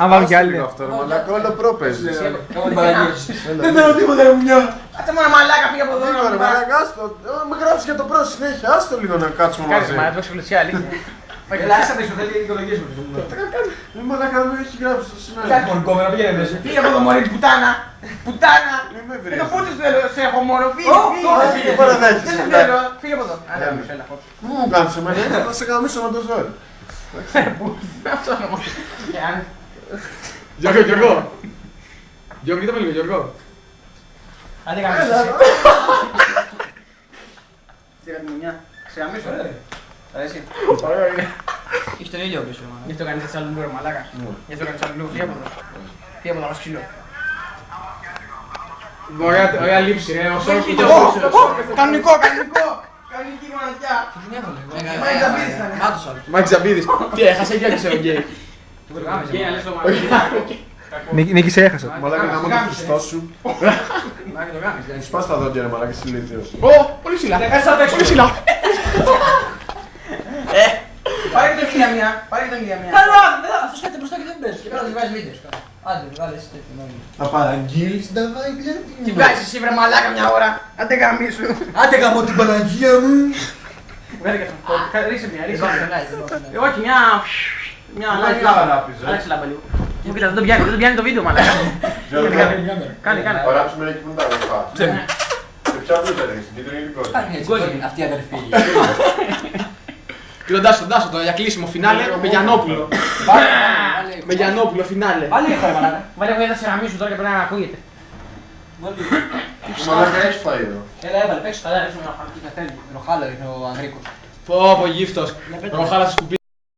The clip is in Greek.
Αν βάλω κι άλλη. Αυτό ρε μαλάκα, όλο πρόπαιζε. Δεν θέλω τίποτα ρε μουνιά. Κάτσε μόνο μαλάκα, φύγε από εδώ. Λίγο ρε μαλάκα, άστο. Με γράφεις για το πρώτο συνέχεια, άστο λίγο να κάτσουμε μαζί. Μα έδωσε φιλοσιά, αλήθεια. Έλα, άστα πίσω, θέλει δικολογίες μου. Μαλάκα δεν έχει γράψει στο Κάτι σημείο. μόνο κόμμενα, πήγαινε μέσα. Φύγε από εδώ μωρή πουτάνα. Πουτάνα. Μην με βρίζεις. Εδώ πούτες θέλω, σε έχω μόνο. Φύγε, τώρα φύγε. Δεν παραδέχεσαι. Δεν θέλω. Φύγε από εδώ. Άντε, έλα, κόψε. Μη μου κάνεις εμένα, θα σε γαμίσω με το ζόρι. Αυτό όνομα. Γιώργο, Γιώργο. Γιώργο, κοίτα με λίγο, Γιώργο. Άντε γαμίσω. Στήρα τη μουνιά. Σε γαμίσω. Αρέσει. Έχεις τον ήλιο πίσω. Γι' αυτό κάνεις άλλο λίγο μαλάκα. Γι' αυτό κάνεις άλλο λίγο. Φύγε από εδώ. Φύγε από εδώ, μας ξύλο. Ωραία λήψη, ρε. Κανονικό, κανονικό. Κανονική γονατιά. Μάκης Ζαμπίδης. Τι έχασε και άρχισε ο γκέι. Νίκη σε έχασα. Μαλάκα να μην το Χριστό σου. Σπάς τα δόντια ρε μαλάκα, είσαι ηλίθιος. Ω, πολύ ψηλά. Πολύ ψηλά. Πάρε και το χίλια μία. Πάρε και το χίλια μία. Καλό, αυτός κάτσε μπροστά και δεν παίζει. Και πέρα δεν βάζει βίντεο. Άντε, βγάλε εσύ τέτοιο νόμιμο. Θα παραγγείλεις την ταβάη πια. Τι βγάζεις εσύ βρε μαλάκα μια ώρα. Άντε γαμίσου. Άντε γαμώ την Παναγία μου. Βγάλε και αυτό. Ρίξε μια, ρίξε Λοιπόν, μια. δεν βάζει, λοιπόν. Όχι, μια αλλάζει καλά λάμπα. ράπιζε. Άλλαξε λάμπα λίγο. Μου κοίτα, δεν το πιάνει το βίντεο μαλάκα. Κάνει. Θα ράψουμε εκεί που είναι τα αδερφά. Σε ποια πλούτα έχεις, την κίτρινη κόκκινη. Κάνει έτσι, αυτή η αδερφή. Και τον Τάσο τώρα για κλείσιμο φινάλε με Γιαννόπουλο. Με Γιαννόπουλο φινάλε. Βάλε έχω ρε μαλάκα. Βάλε εγώ είδα σε γαμίσου τώρα και πρέπει να ακούγεται. Μαλάκα έχεις φάει εδώ. Έλα, έβαλε, παίξε. Καλά, ρίξουμε ένα χαρτί. Ροχάλα είναι ο Ανδρίκος. Πω, γύφτος. Ροχάλα στη σκουπίδα.